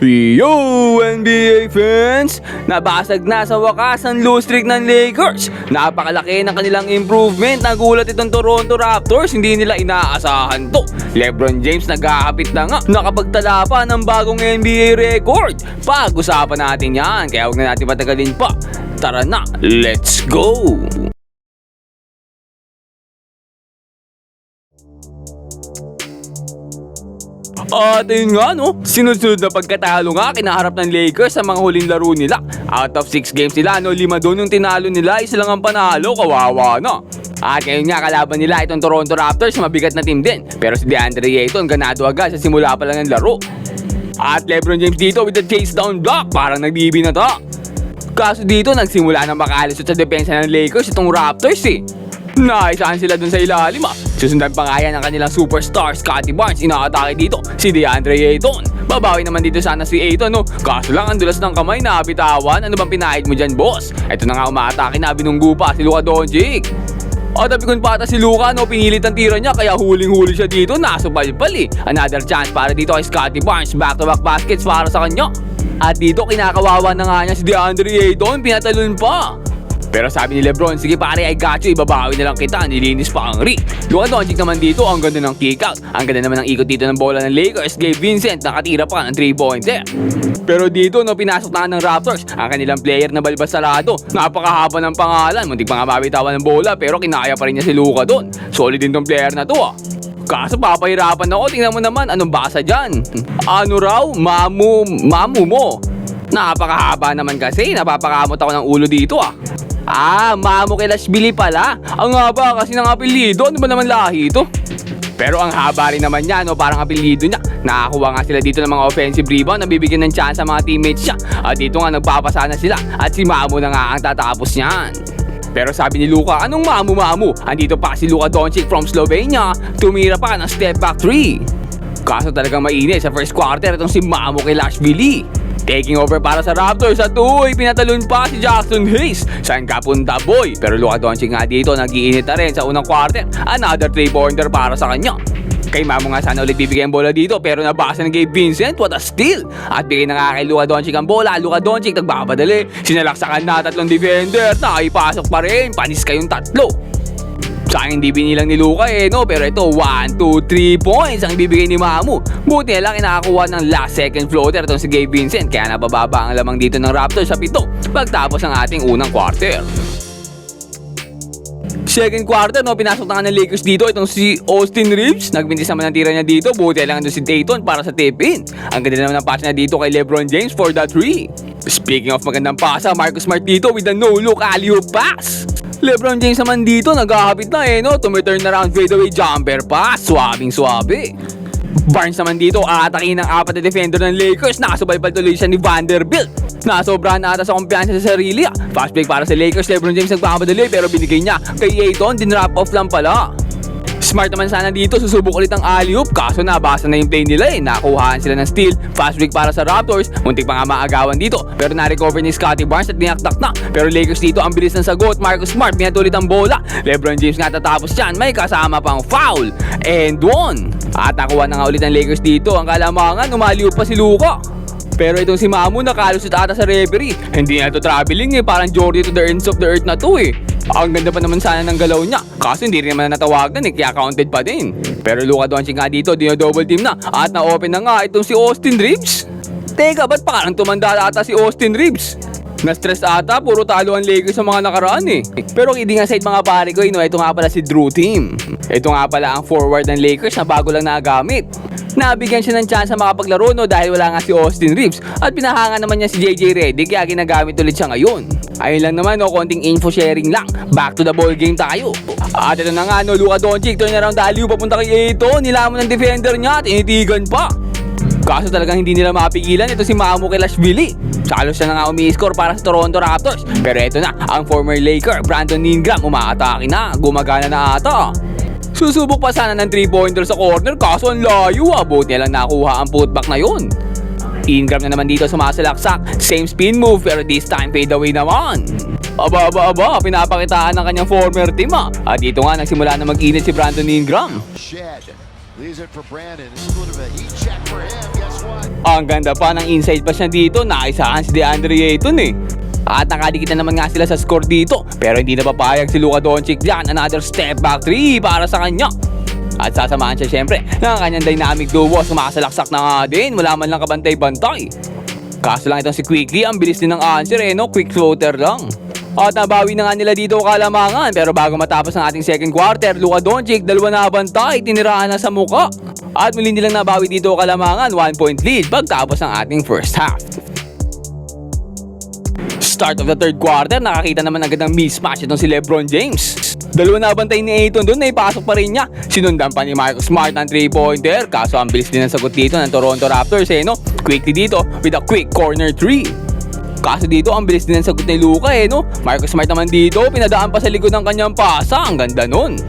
Yo, NBA fans! Nabasag na sa wakas ang lose streak ng Lakers. Napakalaki ng kanilang improvement. Nagulat itong Toronto Raptors. Hindi nila inaasahan to. LeBron James nag-aapit na nga. Nakapagtala pa ng bagong NBA record. Pag-usapan natin yan. Kaya huwag na natin patagalin pa. Tara na, let's go! At yun nga no, sunod-sunod na pagkatalo nga kinaharap ng Lakers sa mga huling laro nila. Out of 6 games nila, 5 doon yung tinalo nila, isa lang ang panalo, kawawa na. At ngayon nga kalaban nila itong Toronto Raptors, mabigat na team din. Pero si DeAndre Ayton ganado agad sa simula pa lang ng laro. At LeBron James dito with the chase down block, parang nagbibi na to. Kaso dito nagsimula na makalisot sa depensa ng Lakers itong Raptors eh. Naisahan sila dun sa ilalim ah. Susundan pa nga yan ang kanilang superstar Scottie Barnes. Inaatake dito si DeAndre Ayton. Babawi naman dito sana si Ayton no. Kaso lang ang dulas ng kamay na bitawan. Ano bang pinahid mo dyan boss? Ito na nga umaatake na, binunggu pa si Luka Doncic. O tapikon pa ata si Luka no, pinilit ang tira niya kaya huling-huli siya dito. Nasupalpal eh. Another chance para dito kay Scottie Barnes. Back-to-back baskets para sa kanya. At dito kinakawawa na nga niya si DeAndre Ayton. Pinatalon pa. Pero sabi ni LeBron, sige pare, I got you, ibabawi na lang kita, nilinis pa ang Rick. Luka Doncic naman dito, ang ganda ng kick out. Ang ganda naman ng ikot dito ng bola ng Lakers. Gabe Vincent, nakatira pa ng 3-pointer. Pero dito, no, pinasok na ng Raptors ang kanilang player na balbas salado. Napakahaba ng pangalan, muntik pa nga mabitawan ng bola, pero kinaya pa rin niya si Luka doon. Solid din tong player na to ah. Kaso papahirapan ako, tingnan mo naman, anong basa dyan? Ano raw? Mamu mo. Napakahaba naman kasi, napapakamot ako ng ulo dito ah. Mamo Kelashvili pala. Ang haba kasi ng apelyido. Ano ba naman lahi ito? Pero ang haba rin naman niya, no? Parang apelyido niya. Nakakuha nga sila dito ng mga offensive rebound, nabibigyan ng chance sa mga teammates niya. At dito nga nagpapasa na sila. At si Mamo na nga ang tatapos niyan. Pero sabi ni Luka, anong Mamu? Andito pa si Luka Doncic from Slovenia. Tumira pa ng step back 3. Kaso talagang mainit sa first quarter itong si Mamo Kelashvili. Taking over para sa Raptors at pinatalon pa si Jackson Hayes. Saan ka punta boy? Pero Luka Doncic nga dito nag-iinit na rin sa unang quarter. Another 3-pointer para sa kanya. Kay Mamo nga sana ulit bibigyan bola dito pero nabasa ng Gabe Vincent. What a steal! At bigay na nga kay Luka Doncic ang bola. Luka Doncic nagbapadali. Sinalaksakan na 3 defender. Nakipasok pa rin. Panis kayong 3. Sayang hindi binilang ni Luka no? Pero ito 1, 2, 3 points ang ibibigay ni Mamu. Buti na lang inakakuha ng last second floater itong si Gabe Vincent. Kaya nabababa ang lamang dito ng Raptors sa 7 pagtapos ang ating unang quarter. Second quarter no, pinasok na nga ng Lakers dito itong si Austin Reeves. Nagbintis naman ang tira niya dito. Buti lang doon si Ayton para sa tip-in. Ang ganda naman ng pass niya dito kay LeBron James for the 3. Speaking of magandang pasa, Marcus Smart dito with a no-look alley-oop pass. LeBron James naman dito nag-ahapit na no, tumiturn around fadeaway jumper pass. Swabing-swabe. Barnes naman dito aatakin ng 4 na defender ng Lakers. Nakasubaybal tuloy siya ni Vanderbilt. Nasobrahan na ata sa kumpiyansa sa sarili. Fast break para sa Lakers. LeBron James nagpapadali pero binigay niya kay Ayton. Din-wrap off lang pala. Smart naman sana dito, susubok ulit ang alley-oop. Kaso nabasa na yung play nila Nakuhaan sila ng steal. Fast break para sa Raptors. Muntik pa nga maagawan dito. Pero na-recover ni Scottie Barnes at dinakdak na. Pero Lakers dito ang bilis ng sagot. Marcus Smart pinatulit ang bola. LeBron James nga tatapos dyan. May kasama pang foul. And 1. At nakuha na nga ulit ng Lakers dito. Ang kalamangan, umalley-oop pa si Luka. Pero itong si Mamu nakalusot ata sa referee. Hindi na ito traveling parang Jordy to the ends of the earth na to Ang ganda pa naman sana ng galaw niya. Kaso hindi rin naman natawagan kaya counted pa din. Pero Luka Doncic nga dito, dino-double team na. At na-open na nga itong si Austin Reeves. Teka, ba't parang tumanda ata si Austin Reeves? Na-stress ata, puro talo ang Lakers sa mga nakaraan Pero kidding aside mga pare ko, ito nga pala si Drew Team. Ito nga pala ang forward ng Lakers na bago lang nagamit. Nabigyan siya ng chance na makapaglaro dahil wala nga si Austin Reeves at pinahanga naman niya si JJ Redick kaya ginagamit ulit siya ngayon. Ayun lang naman konting info sharing lang. Back to the ball game tayo. At ito na nga Luka Doncic turn around alley-oop papunta kay Ayton. Nilamon ng defender niya at initigan pa. Kaso talagang hindi nila mapigilan ito si Mamo Kelashvili. Salos siya na nga umi-score para sa Toronto Raptors. Pero ito na ang former Laker Brandon Ingram umaatake na. Gumagana na ata. Susubok pa sana ng 3-pointer sa corner kaso ang layo Buti lang nakuha ang putback na yun. Ingram na naman dito sumasalaksak. Same spin move pero this time fade away naman. Aba, pinapakitaan ng kanyang former team At dito nga nagsimula na mag-init si Brandon Ingram. Leaves it for Brandon. This is a little bit of a heat check for him. Guess what? Ang ganda pa ng inside pass niya dito, naisahan si DeAndre Ayton eh. At nakadikit na naman nga sila sa score dito, pero hindi na papayag si Luka Doncic dyan. Another step back 3 para sa kanya. At sasamahan siya syempre ng kanyang dynamic duo. Sumasalaksak na nga din, wala man lang kabantay-bantay. Kaso lang itong si Quickly, ang bilis din ng answer eh, no? Quick floater lang. At nabawi na nga nila dito kalamangan, pero bago matapos ang ating second quarter, Luka Doncic, dalawa na bantay, tinirahan na sa muka. At muli nilang nabawi dito kalamangan, 1 point lead pagtapos ng ating first half. Start of the third quarter, nakakita naman agad ng mismatch itong si LeBron James. Dalawa na bantay ni Ayton doon, naipasok pa rin niya. Sinundan pa ni Marcus Smart ng 3-pointer, kaso ang bilis din ang sagot dito ng Toronto Raptors eh, no? Quickly dito with a quick corner 3. Kaso dito, ang bilis din ang sagot ni Luka eh, no? Marcus Smart naman dito, pinadaan pa sa likod ng kanyang pasa. Ang ganda nun.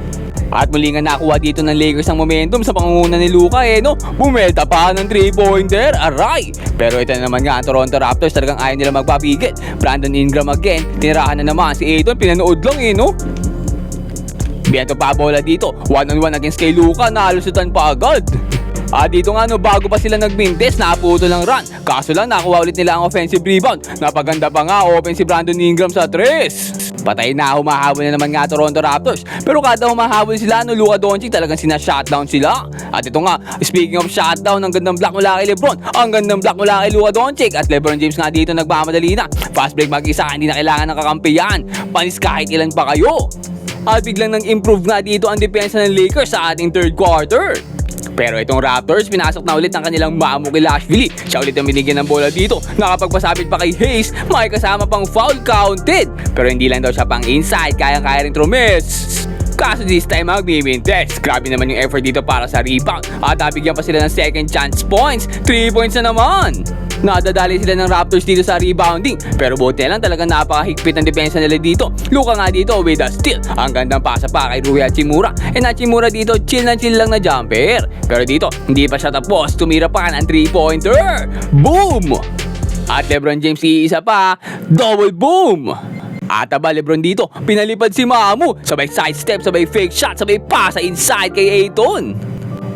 At muli nga nakuha dito ng Lakers ang momentum sa pangunguna ni Luka eh, no? Bumelta pa ng 3-pointer, aray! Pero ito na naman nga ang Toronto Raptors, talagang ayaw nila magpapigil. Brandon Ingram again, tinirahan na naman si Ayton, pinanood lang eh, no? Biento pa bola dito, 1-on-1 against kay Luka, nalusutan pa agad. At dito nga no, bago pa sila nagbintes, naputo ng run. Kaso lang nakuha ulit nila ang offensive rebound. Napaganda pa nga offensive Brandon Ingram sa 3. Patay na, humahabol na naman nga Toronto Raptors. Pero kada humahabol sila, no, Luka Doncic talagang sina-shutdown sila. At ito nga, speaking of shutdown, ang gandang block mula kay LeBron, ang gandang block mula kay Luka Doncic. At LeBron James nga dito nagmamadali na. Fast break mag-isa, hindi na kailangan ng kakampiyan. Panis kahit ilan pa kayo. At biglang nag-improve nga dito ang depensa ng Lakers sa ating third quarter. Pero itong Raptors, pinasok na ulit ng kanilang mamo kay Lashvili. Siya ulit ang binigyan ng bola dito. Nakapagpasabit pa kay Hayes, may kasama pang foul counted. Pero hindi lang daw siya pang inside, kayang-kaya rin trumiss. Kaso this time magbimintes. Grabe naman yung effort dito para sa rebound. At nabigyan pa sila ng second chance points. 3 points na naman. Nadadali sila ng Raptors dito sa rebounding. Pero buti lang, talagang napakahigpit ang depensa nila dito. Luka nga dito with a steal. Ang gandang pasa pa kay Rui Hachimura. And Hachimura dito, chill na chill lang na jumper. Pero dito, hindi pa siya tapos. Tumira pa ng 3-pointer. Boom! At LeBron James iisa pa. Double boom! At aba LeBron dito, pinalipad si Mamu. Sabay sidestep, sabay fake shot, sabay pasa inside kay Ayton.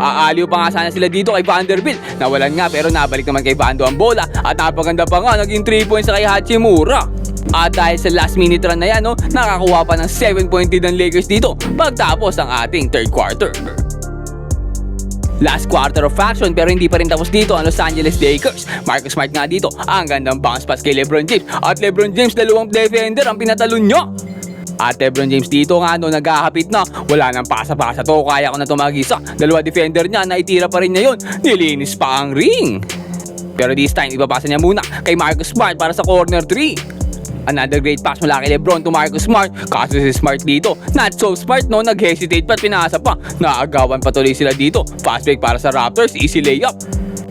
Aaliw pa nga sana sila dito kay Vanderbilt. Nawalan nga pero nabalik naman kay Vando ang bola. At napaganda pa nga, naging 3 points sa kay Hachimura. At dahil sa last minute run na yan, no, nakakuha pa ng 7-point lead ng Lakers dito pagtapos ang ating third quarter. Last quarter of action pero hindi pa rin tapos dito ang Los Angeles Lakers. Marcus Smart nga dito, ang gandang bounce pass kay LeBron James. At LeBron James, dalawang defender ang pinatalon niya. At LeBron James dito nga no, naghahapit na. Wala nang pasa-pasa to, kaya ko na tumagisa. Dalawa defender niya, naitira pa rin niya yun. Nilinis pa ang ring. Pero this time, ipapasa niya muna kay Marcus Smart para sa corner 3. Another great pass mula kay LeBron to Marcus Smart. Kaso si Smart dito, not so smart no, nag-hesitate pa at pinasa pa. Naagawan pa tuloy sila dito. Fast break para sa Raptors, easy layup.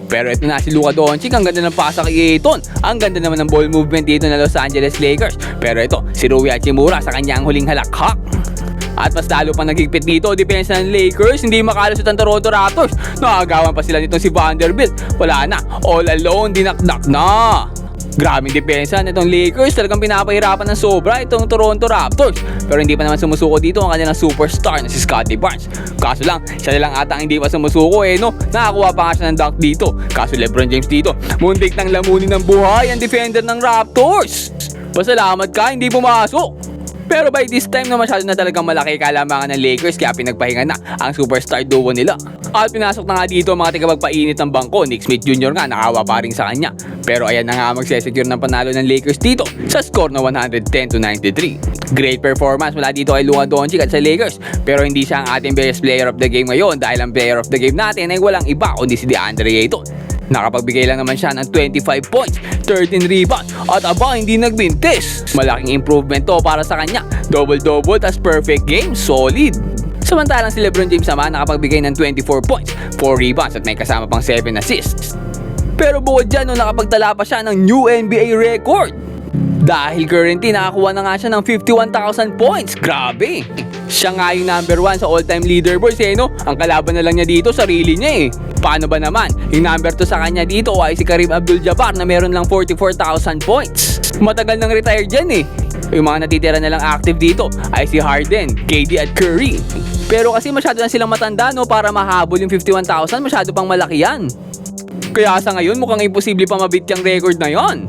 Pero ito na si Luka Doncic, ang ganda ng pasa kay Ayton. Ang ganda naman ng ball movement dito ng Los Angeles Lakers. Pero ito, si Rui Hachimura sa kanyang huling halakhak. At mas lalo pang nagigpit dito, depensa ng Lakers, hindi makalusot ang Toronto Raptors. Nakagawan pa sila nitong si Vanderbilt. Wala na, all alone, dinakdak na. Grabing depensa nitong Lakers, talagang pinapahirapan ng sobra itong Toronto Raptors. Pero hindi pa naman sumusuko dito ang kanilang superstar na si Scottie Barnes. Kaso lang, siya na lang ata hindi pa sumusuko eh, no? Nakakuha pa nga siya ng dunk dito. Kaso LeBron James dito, muntik nang lamunin ng buhay ang defender ng Raptors. Pasalamat ka, hindi pumasok. Pero by this time na masyado na talagang malaki kalamangan ng Lakers, kaya pinagpahinga na ang superstar duo nila. At pinasok na nga dito ang mga tagapagpainit ng bangko. Nick Smith Jr. nga, nakawa pa rin sa kanya. Pero ayan na nga magsesecure ng panalo ng Lakers dito sa score na 110-93. Great performance mula dito kay Luka Doncic at sa Lakers. Pero hindi siya ang ating best player of the game ngayon dahil ang player of the game natin ay walang iba kundi si DeAndre Ayton. Nakapagbigay lang naman siya ng 25 points, 13 rebounds, at aba hindi nagbintis. Malaking improvement to para sa kanya. Double-double, tas perfect game, solid. Samantalang si LeBron James naman nakapagbigay ng 24 points, 4 rebounds at may kasama pang 7 assists. Pero bukod dyan, nakapagtala pa siya ng new NBA record. Dahil currently nakakuha na nga siya ng 51,000 points. Grabe! Siya nga yung number 1 sa all-time leaderboards eh, no? Ang kalaban na lang niya dito, sarili niya eh. Paano ba naman? Yung number 2 sa kanya dito ay si Kareem Abdul-Jabbar na meron lang 44,000 points. Matagal nang retired dyan eh. Yung mga natitira na lang active dito ay si Harden, KD at Curry. Pero kasi masyado na silang matanda no para mahabol yung 51,000, masyado pang malaki yan. Kaya sa ngayon mukhang imposible pa mabit yung record na yon.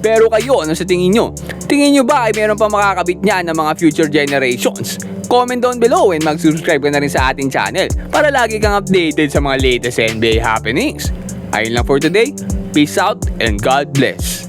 Pero kayo, ano sa tingin nyo? Tingin nyo ba ay meron pa makakabit niyan ng mga future generations? Comment down below and mag-subscribe ka na rin sa ating channel para lagi kang updated sa mga latest NBA happenings. Ayun lang for today. Peace out and God bless.